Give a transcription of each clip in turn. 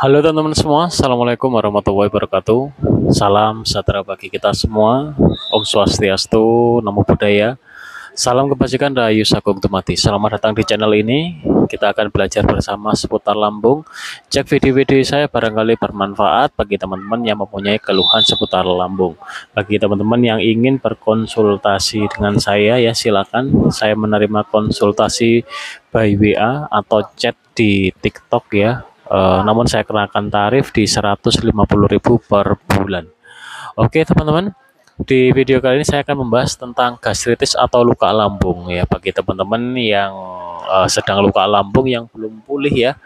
Halo teman-teman semua, Assalamualaikum warahmatullahi wabarakatuh. Salam sejahtera bagi kita semua. Om Swastiastu, Namo Buddhaya. Salam kebajikan Rahayu Sagung Tumati. Selamat datang di channel ini. Kita akan belajar bersama seputar lambung. Cek video-video saya barangkali bermanfaat bagi teman-teman yang mempunyai keluhan seputar lambung. Bagi teman-teman yang ingin berkonsultasi dengan saya, ya silakan. Saya menerima konsultasi by WA atau chat di TikTok ya. Namun saya kenakan tarif di 150.000 per bulan. Oke teman-teman, di video kali ini saya akan membahas tentang gastritis atau luka lambung ya. Bagi teman-teman yang sedang luka lambung yang belum pulih ya,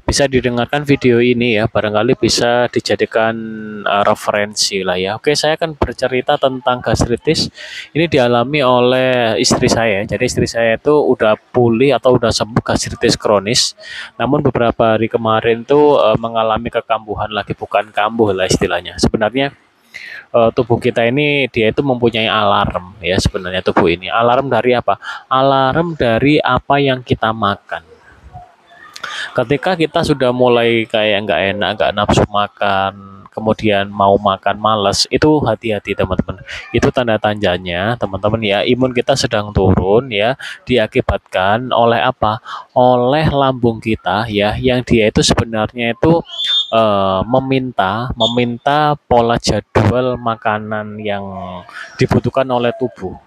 bisa didengarkan video ini ya, barangkali bisa dijadikan referensi lah ya. Oke, saya akan bercerita tentang gastritis. Ini dialami oleh istri saya. Jadi istri saya itu udah pulih atau udah sembuh gastritis kronis. Namun beberapa hari kemarin tuh mengalami kekambuhan lagi, bukan kambuh lah istilahnya. Sebenarnya tubuh kita ini dia itu mempunyai alarm ya, sebenarnya tubuh ini. Alarm dari apa? Alarm dari apa yang kita makan. Ketika kita sudah mulai kayak nggak enak, nggak nafsu makan, kemudian mau makan males, itu hati-hati teman-teman. Itu tanda-tandanya teman-teman ya, imun kita sedang turun ya, diakibatkan oleh apa? Oleh lambung kita ya, yang dia itu sebenarnya itu meminta pola jadwal makanan yang dibutuhkan oleh tubuh,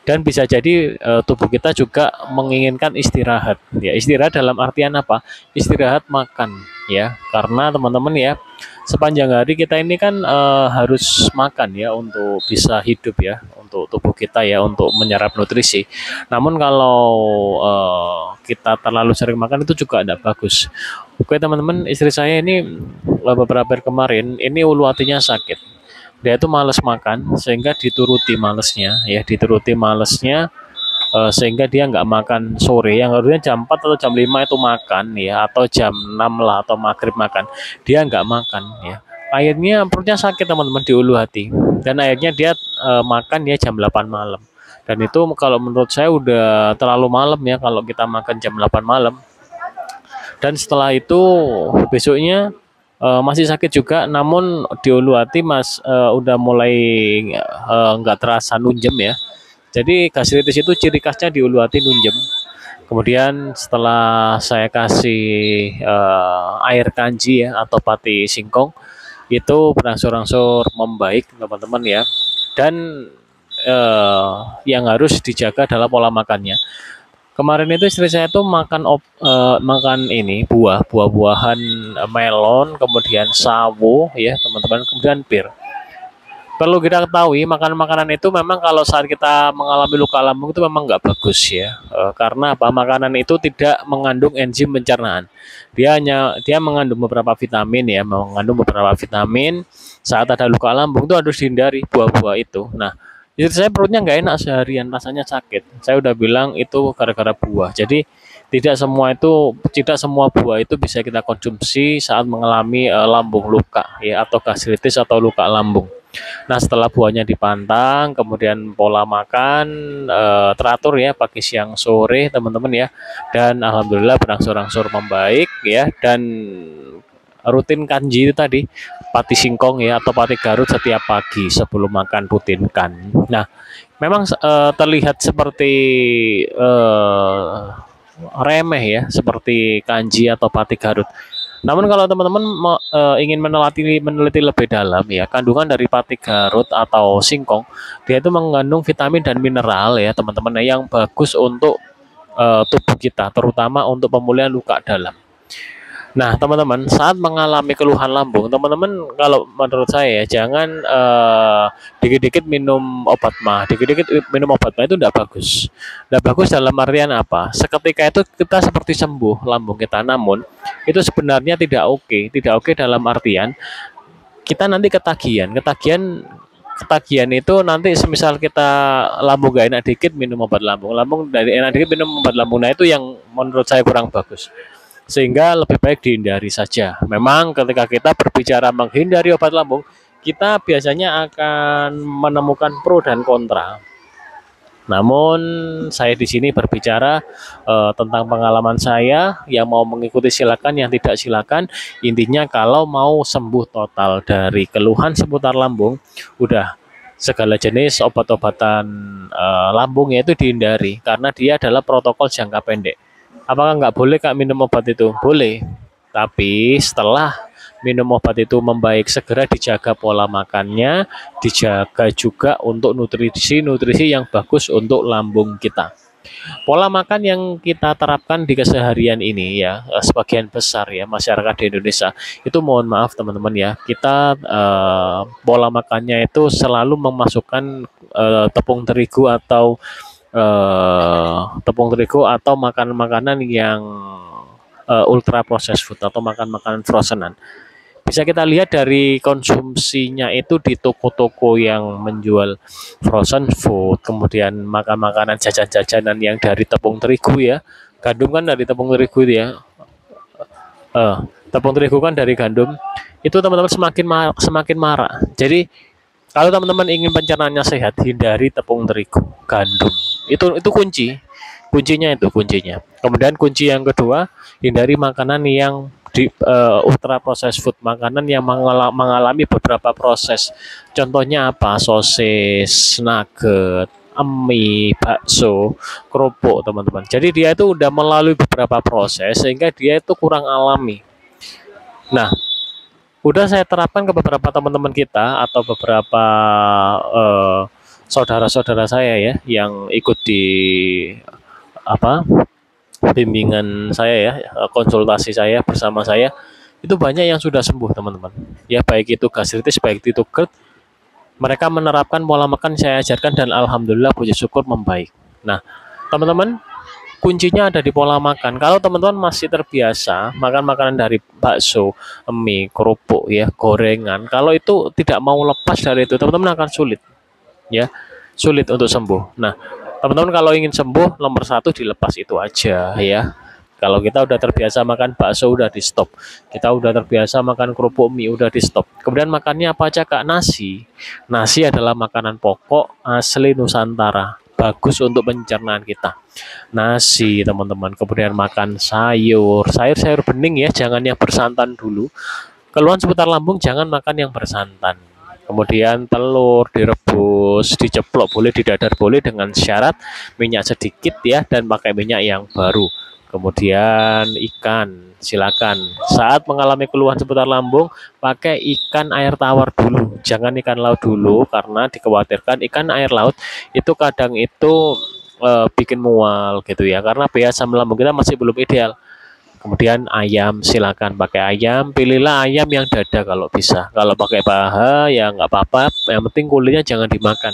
dan bisa jadi tubuh kita juga menginginkan istirahat ya. Istirahat dalam artian apa? Istirahat makan ya, karena teman-teman ya, sepanjang hari kita ini kan harus makan ya untuk bisa hidup ya, untuk tubuh kita ya, untuk menyerap nutrisi. Namun kalau kita terlalu sering makan itu juga tidak bagus. Oke teman-teman, istri saya ini beberapa hari kemarin ini ulu hatinya sakit. Dia itu males makan sehingga dituruti malesnya, sehingga dia nggak makan sore, yang harusnya jam 4 atau jam 5 itu makan ya, atau jam 6 lah atau maghrib makan, dia nggak makan ya. Akhirnya perutnya sakit teman-teman, di ulu hati, dan akhirnya dia makan ya jam 8 malam, dan itu kalau menurut saya udah terlalu malam ya kalau kita makan jam 8 malam. Dan setelah itu besoknya masih sakit juga, namun di ulu hati udah mulai nggak terasa nunjem ya. Jadi gastritis itu ciri khasnya di ulu hati nunjem. Kemudian setelah saya kasih air kanji ya atau pati singkong, itu berangsur-angsur membaik teman-teman ya. Dan yang harus dijaga adalah pola makannya. Kemarin itu istri saya tuh makan ini buah-buahan, melon, kemudian sawo ya teman-teman, kemudian bir. Perlu kita ketahui, makanan-makanan itu memang kalau saat kita mengalami luka lambung itu memang nggak bagus ya. Karena apa? Makanan itu tidak mengandung enzim pencernaan. Dia mengandung beberapa vitamin ya, mengandung beberapa vitamin. Saat ada luka lambung itu harus dihindari buah-buah itu. Nah, istri saya perutnya nggak enak seharian, rasanya sakit. Saya udah bilang itu gara-gara buah. Jadi tidak semua buah itu bisa kita konsumsi saat mengalami lambung luka ya, atau gastritis atau luka lambung. Nah, setelah buahnya dipantang, kemudian pola makan teratur ya, pagi, siang, sore teman-teman ya, dan alhamdulillah berangsur-angsur membaik ya. Dan rutin kanji itu tadi, pati singkong ya atau pati garut setiap pagi sebelum makan, rutinkan. Nah, memang terlihat seperti remeh ya, seperti kanji atau pati garut. Namun kalau teman-teman ingin meneliti lebih dalam ya, kandungan dari pati garut atau singkong, dia itu mengandung vitamin dan mineral ya teman-teman, yang bagus untuk tubuh kita, terutama untuk pemulihan luka dalam. Nah teman-teman, saat mengalami keluhan lambung, teman-teman kalau menurut saya ya, jangan dikit-dikit minum obat mah, itu tidak bagus. Tidak bagus dalam artian apa? Seketika itu kita seperti sembuh lambung kita, namun itu sebenarnya tidak oke dalam artian kita nanti ketagihan itu nanti semisal kita lambung gak enak dikit minum obat lambung, lambung dari enak dikit minum obat lambung. Nah itu yang menurut saya kurang bagus, sehingga lebih baik dihindari saja. Memang ketika kita berbicara menghindari obat lambung, kita biasanya akan menemukan pro dan kontra. Namun saya di sini berbicara tentang pengalaman saya. Yang mau mengikuti silakan, yang tidak silakan. Intinya kalau mau sembuh total dari keluhan seputar lambung, udah segala jenis obat-obatan lambung itu dihindari karena dia adalah protokol jangka pendek. Apakah nggak boleh Kak minum obat itu? Boleh. Tapi setelah minum obat itu membaik, segera dijaga pola makannya, dijaga juga untuk nutrisi-nutrisi yang bagus untuk lambung kita. Pola makan yang kita terapkan di keseharian ini ya, sebagian besar ya masyarakat di Indonesia itu, mohon maaf teman-teman ya, kita pola makannya itu selalu memasukkan tepung terigu atau makanan-makanan yang ultra processed food atau makan makanan frozenan. Bisa kita lihat dari konsumsinya itu di toko-toko yang menjual frozen food, kemudian makan makanan jajan-jajanan yang dari tepung terigu ya. Gandum kan dari tepung terigu itu ya. Tepung terigu kan dari gandum. Itu teman-teman semakin marak. Jadi kalau teman-teman ingin pencernaannya sehat, hindari tepung terigu, gandum. Itu kuncinya itu kuncinya. Kemudian kunci yang kedua, hindari makanan yang di ultra processed food, makanan yang mengalami beberapa proses. Contohnya apa? Sosis, nugget, mie, bakso, kerupuk, teman-teman. Jadi dia itu udah melalui beberapa proses sehingga dia itu kurang alami. Nah, udah saya terapkan ke beberapa teman-teman kita atau beberapa saudara-saudara saya ya yang ikut di apa bimbingan saya ya, konsultasi saya bersama saya, itu banyak yang sudah sembuh teman-teman ya, baik itu gastritis baik itu GERD. Mereka menerapkan pola makan saya ajarkan dan alhamdulillah puji syukur membaik. Nah teman-teman, kuncinya ada di pola makan. Kalau teman-teman masih terbiasa makan makanan dari bakso, mie, kerupuk ya, gorengan, kalau itu tidak mau lepas dari itu, teman-teman akan sulit ya, sulit untuk sembuh. Nah teman-teman kalau ingin sembuh, nomor satu dilepas itu aja ya. Kalau kita udah terbiasa makan bakso, udah di stop. Kita udah terbiasa makan kerupuk mie, udah di stop. Kemudian makannya apa aja Kak? Nasi. Nasi adalah makanan pokok asli Nusantara, bagus untuk pencernaan kita. Nasi teman-teman. Kemudian makan sayur bening ya, jangan yang bersantan dulu. Keluhan seputar lambung jangan makan yang bersantan. Kemudian telur direbus, diceplok boleh, didadar boleh dengan syarat minyak sedikit ya, dan pakai minyak yang baru. Kemudian ikan, silakan. Saat mengalami keluhan seputar lambung, pakai ikan air tawar dulu, jangan ikan laut dulu, karena dikhawatirkan ikan air laut itu kadang itu bikin mual gitu ya, karena pH asam lambung kita masih belum ideal. Kemudian ayam, silakan pakai ayam, pilihlah ayam yang dada kalau bisa. Kalau pakai paha ya nggak apa-apa, yang penting kulitnya jangan dimakan.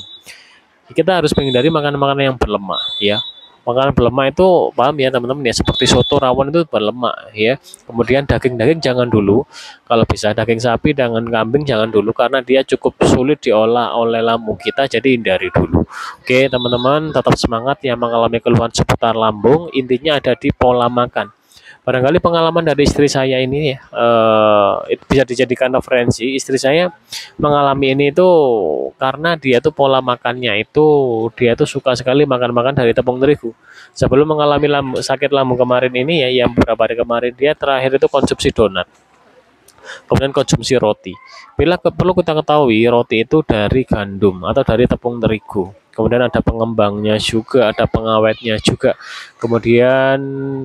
Kita harus menghindari makanan-makanan yang berlemak ya. Makanan berlemak itu paham ya teman-teman ya, seperti soto rawon itu berlemak ya. Kemudian daging-daging jangan dulu. Kalau bisa daging sapi, dengan kambing jangan dulu karena dia cukup sulit diolah oleh lambung kita, jadi hindari dulu. Oke teman-teman, tetap semangat yang mengalami keluhan seputar lambung, intinya ada di pola makan. Barangkali pengalaman dari istri saya ini ya, itu bisa dijadikan referensi. Istri saya mengalami ini itu karena dia tuh pola makannya itu, dia tuh suka sekali makan-makan dari tepung terigu. Sebelum mengalami sakit lambung kemarin ini ya, yang beberapa hari kemarin, dia terakhir itu konsumsi donat, kemudian konsumsi roti. Perlu kita ketahui, roti itu dari gandum atau dari tepung terigu. Kemudian ada pengembangnya juga, ada pengawetnya juga. Kemudian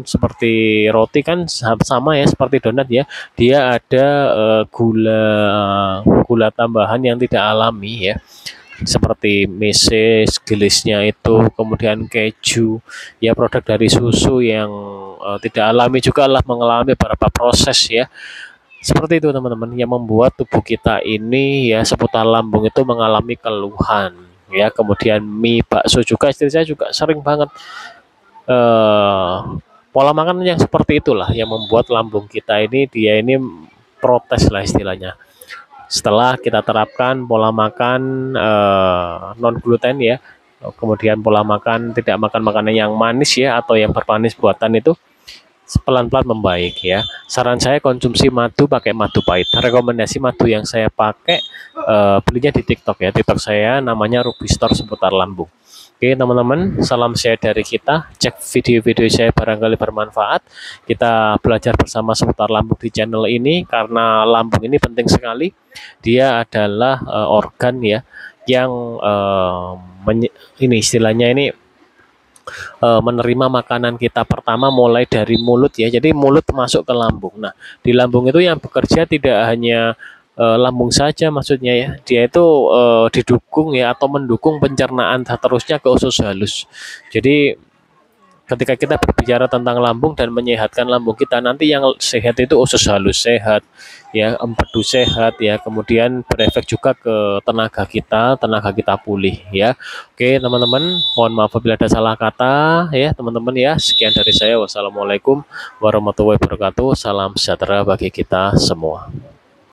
seperti roti kan sama ya seperti donat ya, dia ada gula tambahan yang tidak alami ya, seperti meses, gelisnya itu, kemudian keju, ya produk dari susu yang tidak alami juga lah, mengalami beberapa proses ya. Seperti itu teman-teman, yang membuat tubuh kita ini ya seputar lambung itu mengalami keluhan ya. Kemudian mie, bakso juga, istri saya juga sering banget pola makan yang seperti itulah yang membuat lambung kita ini, dia ini protes lah istilahnya. Setelah kita terapkan pola makan non gluten ya, kemudian pola makan tidak makan makanan yang manis ya atau yang bermanis buatan itu, pelan-pelan membaik ya. Saran saya konsumsi madu, pakai madu pahit. Rekomendasi madu yang saya pakai belinya di TikTok ya. TikTok saya namanya Ruby Store seputar lambung. Oke teman-teman, salam share dari kita. Cek video-video saya barangkali bermanfaat. Kita belajar bersama seputar lambung di channel ini karena lambung ini penting sekali. Dia adalah organ ya yang ini istilahnya ini menerima makanan kita pertama mulai dari mulut ya. Jadi mulut masuk ke lambung. Nah, di lambung itu yang bekerja tidak hanya lambung saja maksudnya ya. Dia itu didukung ya atau mendukung pencernaan seterusnya ke usus halus. Jadi ketika kita berbicara tentang lambung dan menyehatkan lambung kita, nanti yang sehat itu usus halus sehat ya, empedu sehat ya, kemudian berefek juga ke tenaga kita pulih ya. Oke teman-teman, mohon maaf apabila ada salah kata ya teman-teman ya. Sekian dari saya, wassalamualaikum warahmatullahi wabarakatuh. Salam sejahtera bagi kita semua.